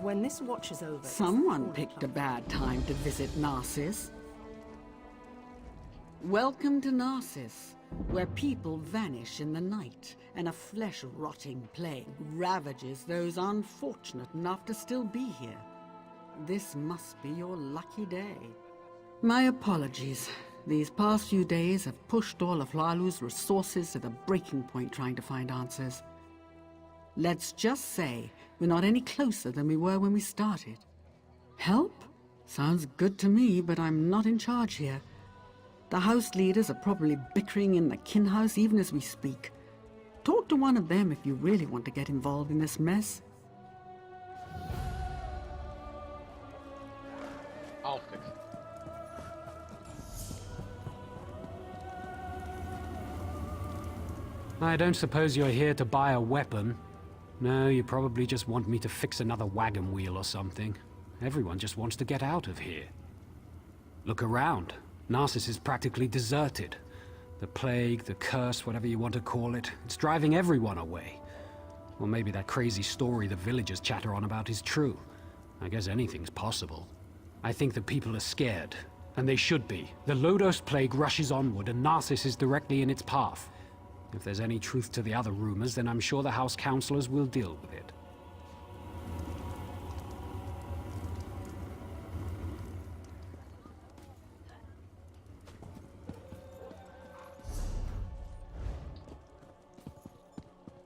When this watch is over... Someone picked a bad time to visit Narcissus. Welcome to Narcissus, where people vanish in the night, and a flesh-rotting plague ravages those unfortunate enough to still be here. This must be your lucky day. My apologies. These past few days have pushed all of Hlalu's resources to the breaking point trying to find answers. Let's just say we're not any closer than we were when we started. Help? Sounds good to me, but I'm not in charge here. The house leaders are probably bickering in the kin house even as we speak. Talk to one of them if you really want to get involved in this mess. I'll fix it. I don't suppose you're here to buy a weapon. No, you probably just want me to fix another wagon wheel or something. Everyone just wants to get out of here. Look around. Narcissus is practically deserted. The plague, the curse, whatever you want to call it, it's driving everyone away. Or maybe that crazy story the villagers chatter on about is true. I guess anything's possible. I think the people are scared, and they should be. The Lodos plague rushes onward, and Narcissus is directly in its path. If there's any truth to the other rumors, then I'm sure the House Councillors will deal with it.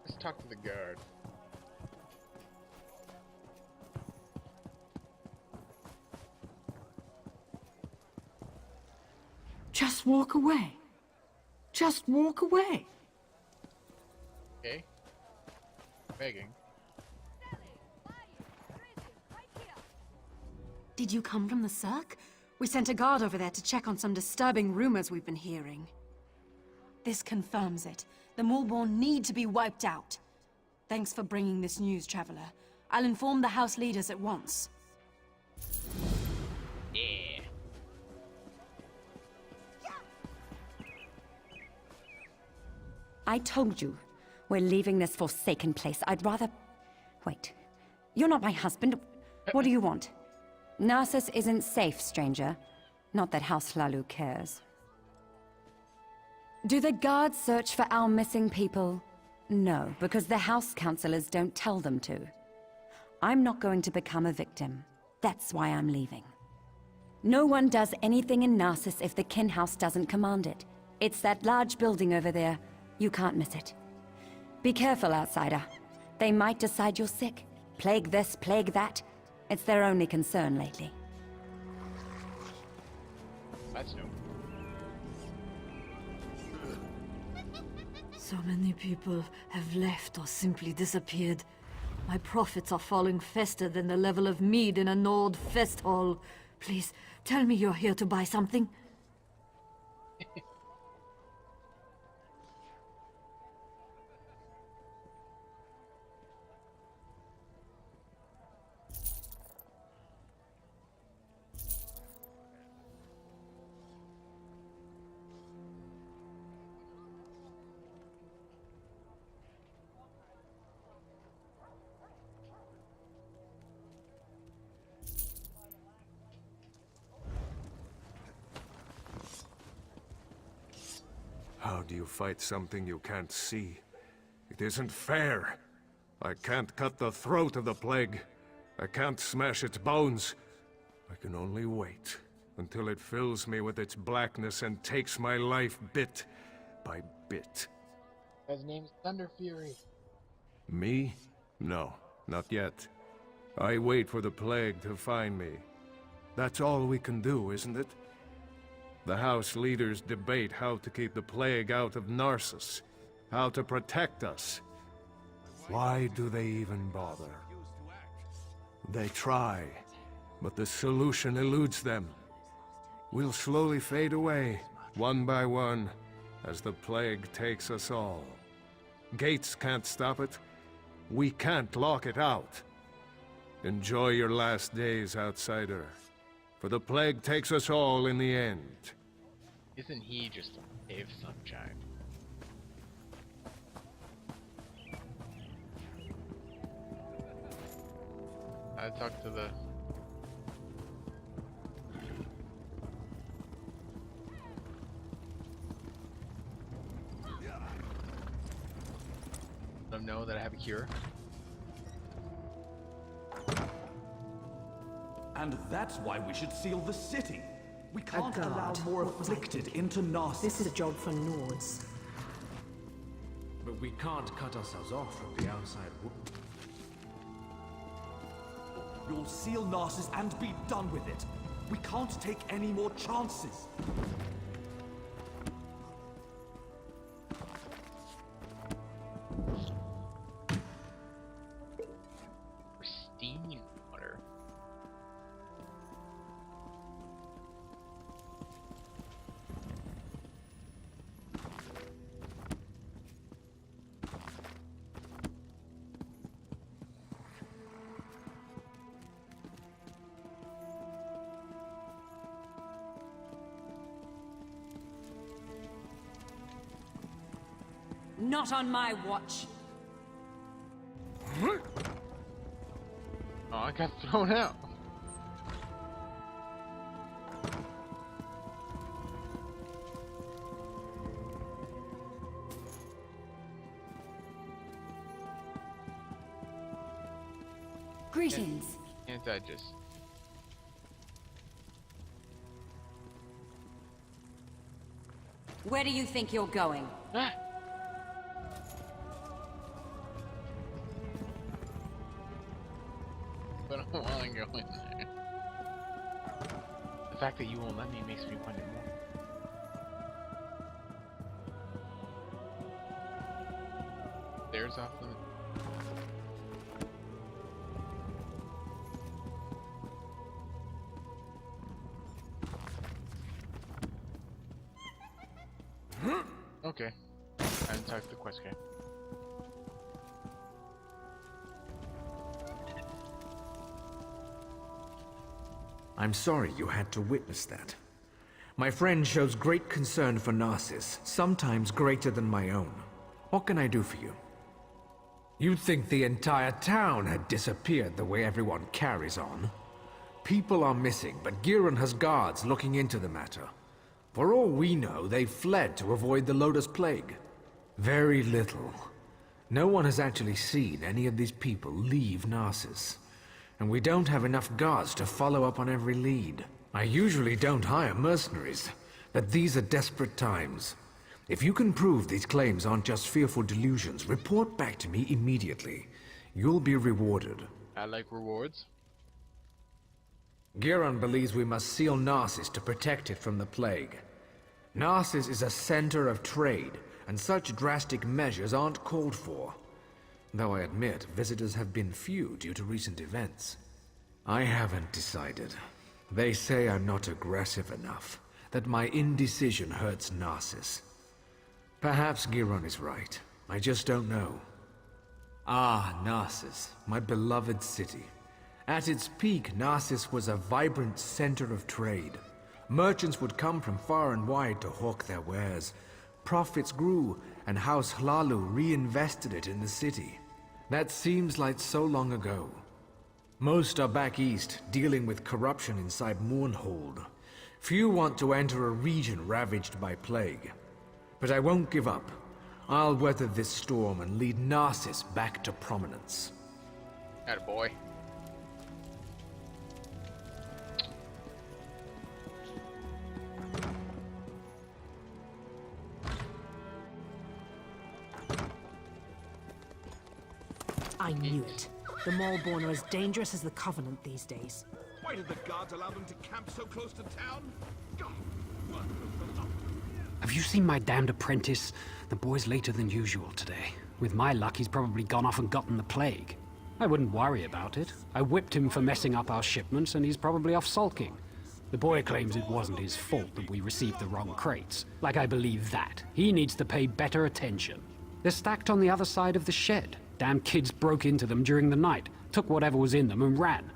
Let's talk to the guard. Just walk away. Just walk away. Okay. Begging. Did you come from the Cirque? We sent a guard over there to check on some disturbing rumors we've been hearing. This confirms it. The Maulborn need to be wiped out. Thanks for bringing this news, Traveler. I'll inform the house leaders at once. Yeah. I told you, we're leaving this forsaken place. I'd rather... Wait. You're not my husband. What do you want? Narcissus isn't safe, stranger. Not that House Hlalu cares. Do the guards search for our missing people? No, because the House Councillors don't tell them to. I'm not going to become a victim. That's why I'm leaving. No one does anything in Narcissus if the Kin House doesn't command it. It's that large building over there. You can't miss it. Be careful, outsider. They might decide you're sick. Plague this, plague that. It's their only concern lately. That's new. So many people have left or simply disappeared. My profits are falling faster than the level of mead in a Nord fest hall. Please, tell me you're here to buy something. How do you fight something you can't see? It isn't fair. I can't cut the throat of the plague. I can't smash its bones. I can only wait until it fills me with its blackness and takes my life bit by bit. His name's Thunder Fury. Me? No, not yet. I wait for the plague to find me. That's all we can do, isn't it? The House leaders debate how to keep the plague out of Narcissus, how to protect us. Why do they even bother? They try, but the solution eludes them. We'll slowly fade away, one by one, as the plague takes us all. Gates can't stop it. We can't lock it out. Enjoy your last days, outsider, for the plague takes us all in the end. Isn't he just a ray of sunshine? I talked to the... Let them know that I have a cure. And that's why we should seal the city. We can't guard. allow more What was I afflicted thinking? into Narcissus. This is a job for Nords. But we can't cut ourselves off from the outside world. You'll seal Narcissus and be done with it. We can't take any more chances. Pristine water. Not on my watch. Oh, I got thrown out. Greetings. Can't I just... Where do you think you're going? Ah! But I don't want to go in there. The fact that you won't let me makes me want it more. There's off limit. Okay. I untucked the quest guy. I'm sorry you had to witness that. My friend shows great concern for Narcissus, sometimes greater than my own. What can I do for you? You'd think the entire town had disappeared the way everyone carries on. People are missing, but Giron has guards looking into the matter. For all we know, they fled to avoid the Lotus Plague. Very little. No one has actually seen any of these people leave Narcissus. And we don't have enough guards to follow up on every lead. I usually don't hire mercenaries, but these are desperate times. If you can prove these claims aren't just fearful delusions, report back to me immediately. You'll be rewarded. I like rewards. Giron believes we must seal Narcissus to protect it from the plague. Narcissus is a center of trade, and such drastic measures aren't called for. Though I admit, visitors have been few due to recent events. I haven't decided. They say I'm not aggressive enough, that my indecision hurts Narcissus. Perhaps Giron is right. I just don't know. Ah, Narcissus, my beloved city. At its peak, Narcissus was a vibrant center of trade. Merchants would come from far and wide to hawk their wares. Profits grew, and House Hlalu reinvested it in the city. That seems like so long ago. Most are back east, dealing with corruption inside Mournhold. Few want to enter a region ravaged by plague. But I won't give up. I'll weather this storm and lead Narcissus back to prominence. Attaboy. I knew it. The Maulborn are as dangerous as the Covenant these days. Why did the guards allow them to camp so close to town? Have you seen my damned apprentice? The boy's later than usual today. With my luck, he's probably gone off and gotten the plague. I wouldn't worry about it. I whipped him for messing up our shipments, and he's probably off sulking. The boy claims it wasn't his fault that we received the wrong crates. Like I believe that. He needs to pay better attention. They're stacked on the other side of the shed. Damn kids broke into them during the night, took whatever was in them and ran.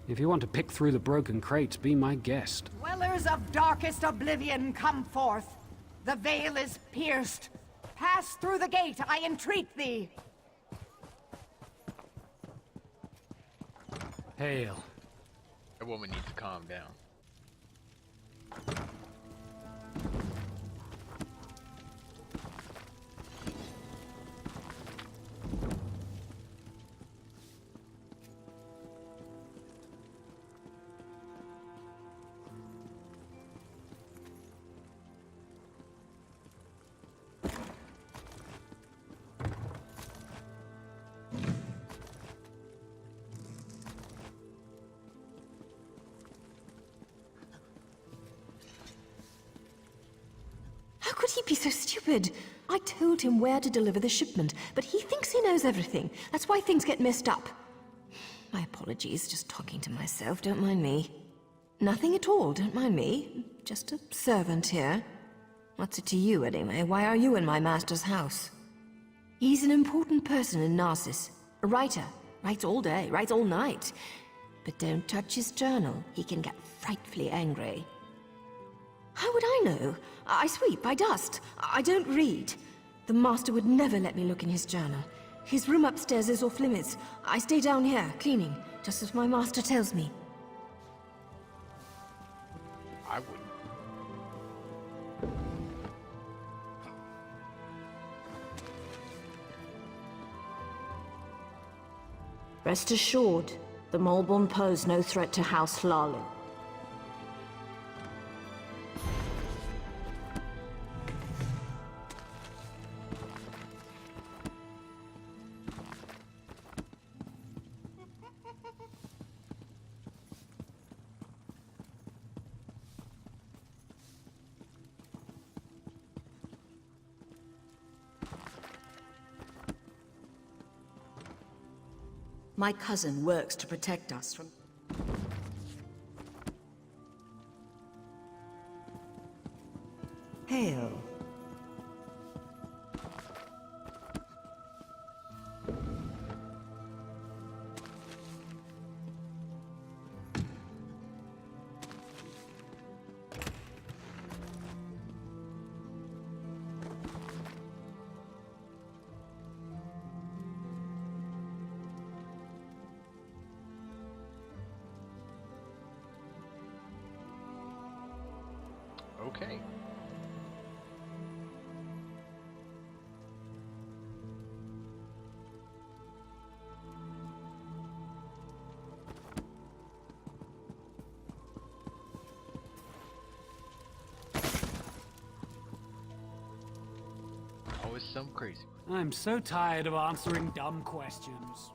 If you want to pick through the broken crates, be my guest. Dwellers of darkest oblivion, come forth. The veil is pierced. Pass through the gate, I entreat thee. Hail. That woman needs to calm down. How could he be so stupid? I told him where to deliver the shipment, but he thinks he knows everything. That's why things get messed up. My apologies, just talking to myself, don't mind me. Nothing at all, don't mind me. Just a servant here. What's it to you, anyway? Why are you in my master's house? He's an important person in Narcissus. A writer. Writes all day, writes all night. But don't touch his journal. He can get frightfully angry. How would I know? I sweep, I dust. I don't read. The master would never let me look in his journal. His room upstairs is off limits. I stay down here, cleaning, just as my master tells me. I wouldn't. Rest assured, the Molborn pose no threat to House Hlalu. My cousin works to protect us from... Hail. Okay. Always some crazy. I'm so tired of answering dumb questions.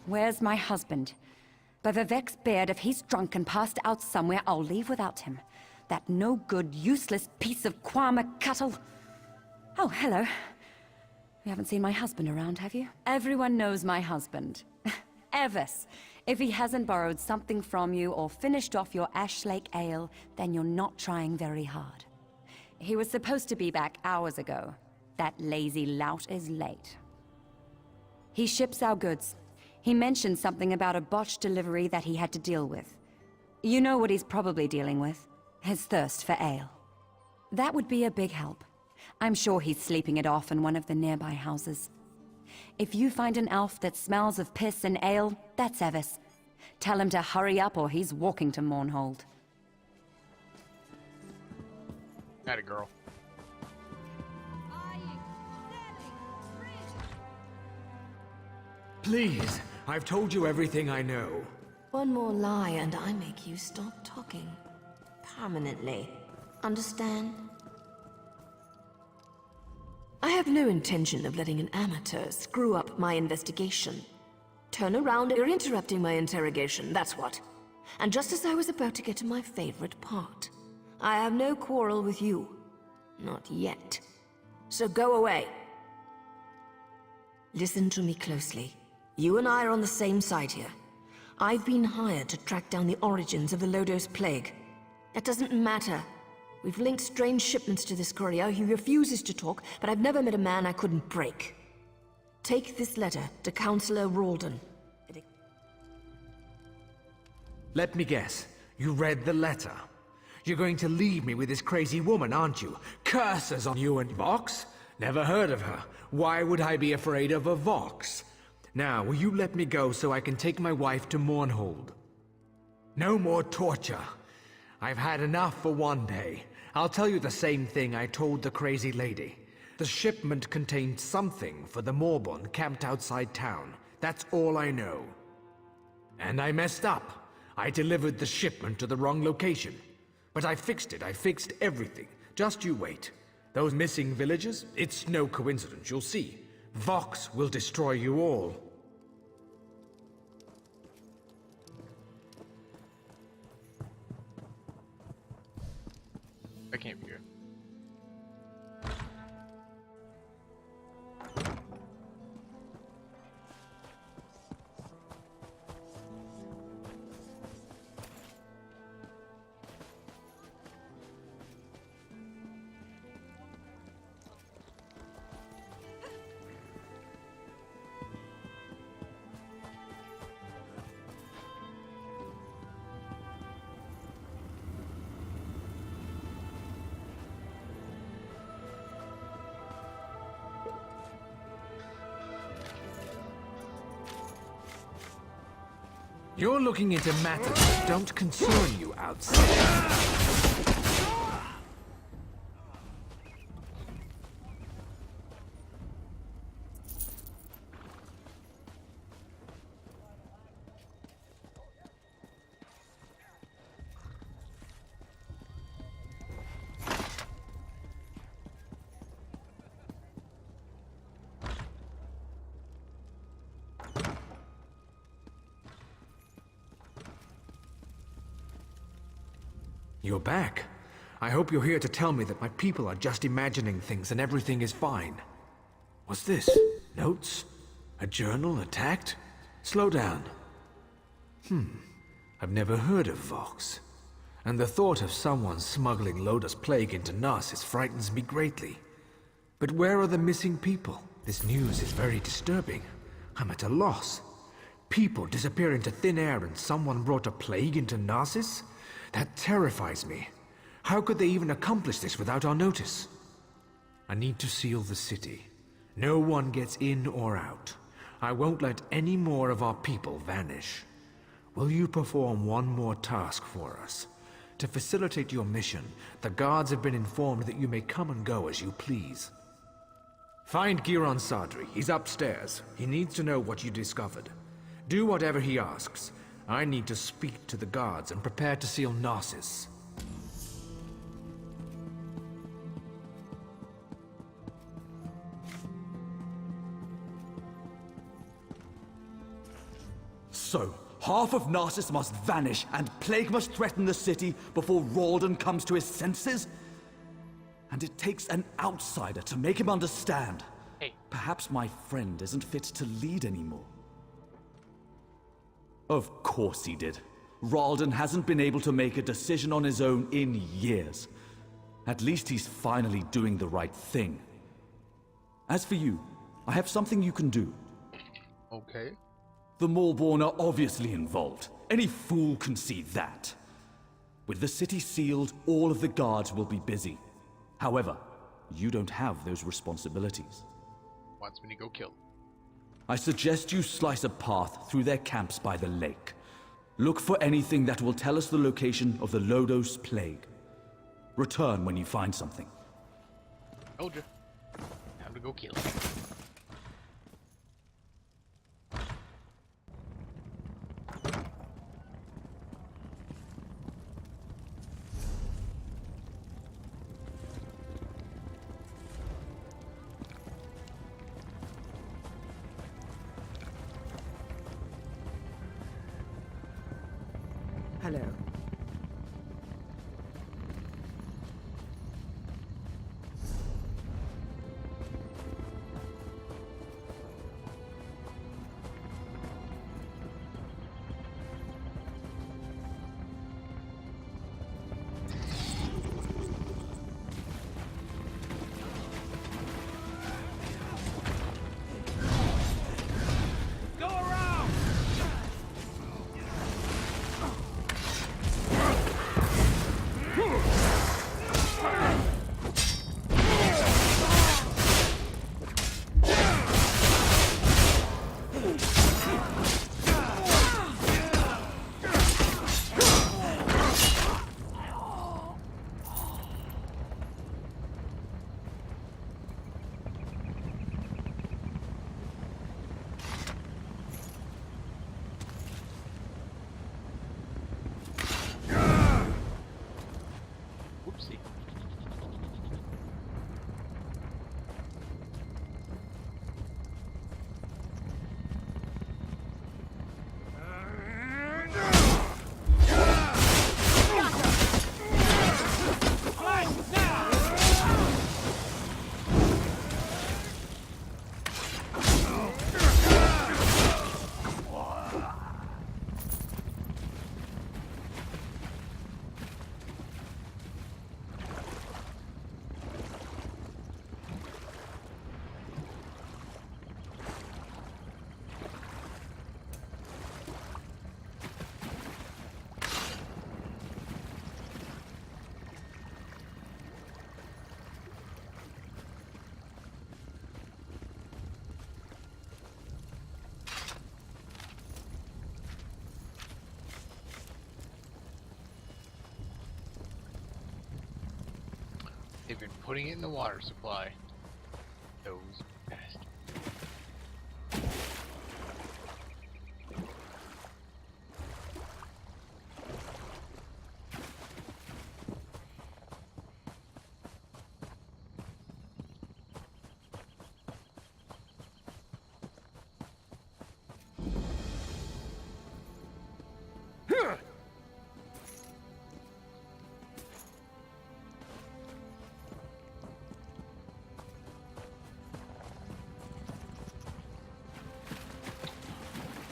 Where's my husband? By Vivek's beard, if he's drunk and passed out somewhere, I'll leave without him. That no-good, useless piece of Kwama cattle. Oh, hello. You haven't seen my husband around, have you? Everyone knows my husband. Evis. If he hasn't borrowed something from you or finished off your Ash Lake ale, then you're not trying very hard. He was supposed to be back hours ago. That lazy lout is late. He ships our goods. He mentioned something about a botched delivery that he had to deal with. You know what he's probably dealing with. His thirst for ale. That would be a big help. I'm sure he's sleeping it off in one of the nearby houses. If you find an elf that smells of piss and ale, that's Evis. Tell him to hurry up or he's walking to Mournhold. Atta girl. Please, I've told you everything I know. One more lie and I make you stop talking. Permanently. Understand? I have no intention of letting an amateur screw up my investigation. Turn around, you're interrupting my interrogation, that's what. And just as I was about to get to my favorite part, I have no quarrel with you. Not yet. So go away. Listen to me closely. You and I are on the same side here. I've been hired to track down the origins of the Lodos Plague. That doesn't matter. We've linked strange shipments to this courier. He refuses to talk, but I've never met a man I couldn't break. Take this letter to Councillor Ralden. Let me guess. You read the letter. You're going to leave me with this crazy woman, aren't you? Curses on you and Vox? Never heard of her. Why would I be afraid of a Vox? Now, will you let me go so I can take my wife to Mournhold? No more torture. I've had enough for one day. I'll tell you the same thing I told the crazy lady. The shipment contained something for the Morborn camped outside town. That's all I know. And I messed up. I delivered the shipment to the wrong location. But I fixed it. I fixed everything. Just you wait. Those missing villagers? It's no coincidence, you'll see. Vox will destroy you all. I can't be here. You're looking into matters that don't concern you outside. You're back. I hope you're here to tell me that my people are just imagining things and everything is fine. What's this? Notes? A journal attacked? Slow down. I've never heard of Vox. And the thought of someone smuggling Loda's plague into Narsis frightens me greatly. But where are the missing people? This news is very disturbing. I'm at a loss. People disappear into thin air and someone brought a plague into Narsis? That terrifies me. How could they even accomplish this without our notice? I need to seal the city. No one gets in or out. I won't let any more of our people vanish. Will you perform one more task for us? To facilitate your mission, the guards have been informed that you may come and go as you please. Find Giron Sadri. He's upstairs. He needs to know what you discovered. Do whatever he asks. I need to speak to the guards and prepare to seal Narsis. So, half of Narsis must vanish and plague must threaten the city before Ralden comes to his senses? And it takes an outsider to make him understand. Hey. Perhaps my friend isn't fit to lead anymore. Of course he did. Ralden hasn't been able to make a decision on his own in years. At least he's finally doing the right thing. As for you, I have something you can do. Okay. The Morborn are obviously involved. Any fool can see that. With the city sealed, all of the guards will be busy. However, you don't have those responsibilities. Wants me to go kill. I suggest you slice a path through their camps by the lake. Look for anything that will tell us the location of the Lodos plague. Return when you find something. Told you. Time to go kill. Hello. been putting it in the water supply. Those bastards.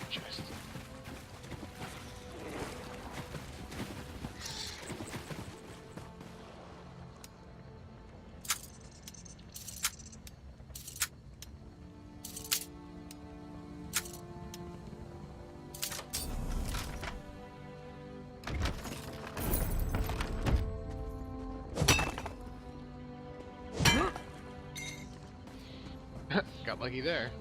Chest. Got lucky there.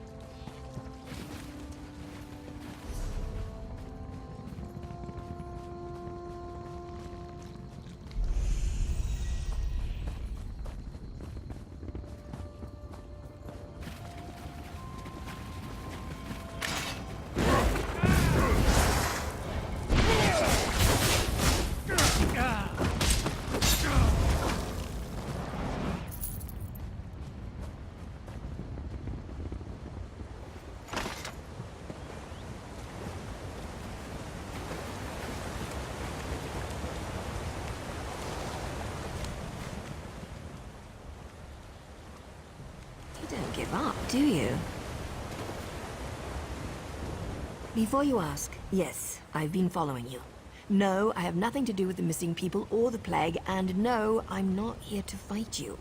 You don't give up, do you? Before you ask, yes, I've been following you. No, I have nothing to do with the missing people or the plague, and no, I'm not here to fight you.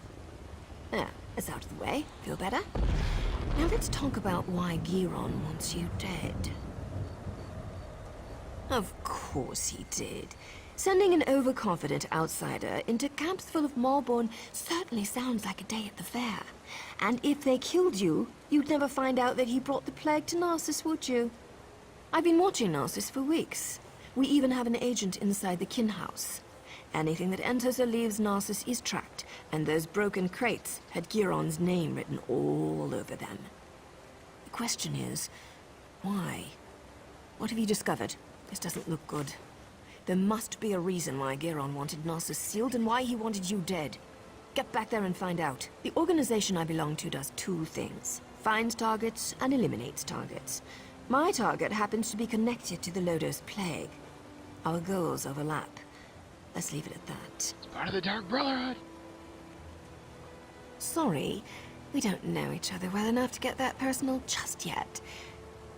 There, it's out of the way. Feel better? Now let's talk about why Giron wants you dead. Of course he did. Sending an overconfident outsider into camps full of Morrowind certainly sounds like a day at the fair. And if they killed you, you'd never find out that he brought the plague to Narcissus, would you? I've been watching Narcissus for weeks. We even have an agent inside the kin house. Anything that enters or leaves Narcissus is tracked, and those broken crates had Giron's name written all over them. The question is, why? What have you discovered? This doesn't look good. There must be a reason why Giron wanted Narcissus sealed and why he wanted you dead. Get back there and find out. The organization I belong to does two things. Finds targets and eliminates targets. My target happens to be connected to the Lodo's plague. Our goals overlap. Let's leave it at that. It's part of the Dark Brotherhood. Sorry, we don't know each other well enough to get that personal just yet.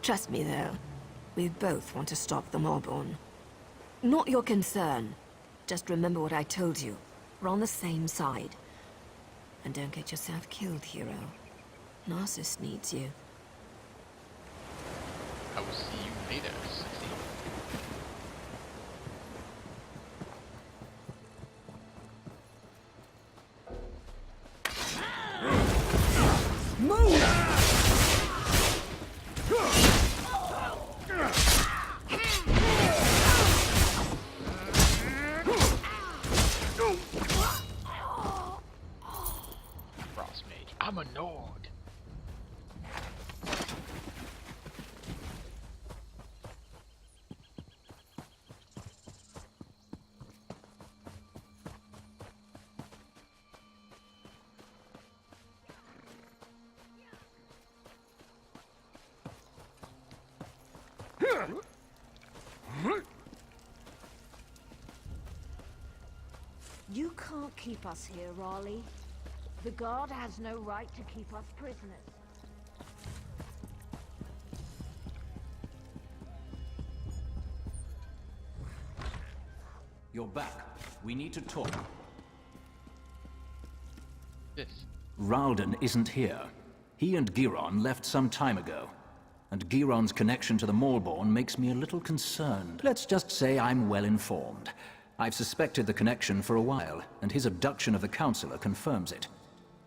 Trust me, though. We both want to stop the Morrowind. Not your concern. Just remember what I told you. We're on the same side. And don't get yourself killed, hero. Narcissus needs you. I will see you later, Sissy. Frost Mage, I'm a Nord. You can't keep us here, Raleigh. The guard has no right to keep us prisoners. You're back. We need to talk. This. Ralden isn't here. He and Giron left some time ago. And Giron's connection to the Morrowind makes me a little concerned. Let's just say I'm well informed. I've suspected the connection for a while, and his abduction of the Councillor confirms it.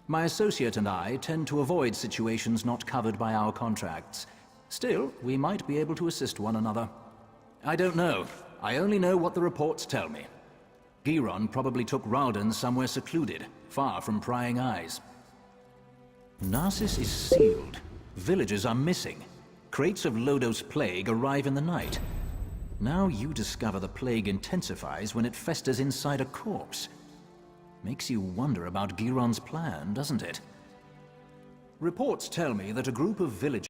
My associate and I tend to avoid situations not covered by our contracts. Still, we might be able to assist one another. I don't know. I only know what the reports tell me. Giron probably took Ralden somewhere secluded, far from prying eyes. Narsis is sealed. Villagers are missing. Crates of Lodos plague arrive in the night. Now you discover the plague intensifies when it festers inside a corpse. Makes you wonder about Giron's plan, doesn't it? Reports tell me that a group of villagers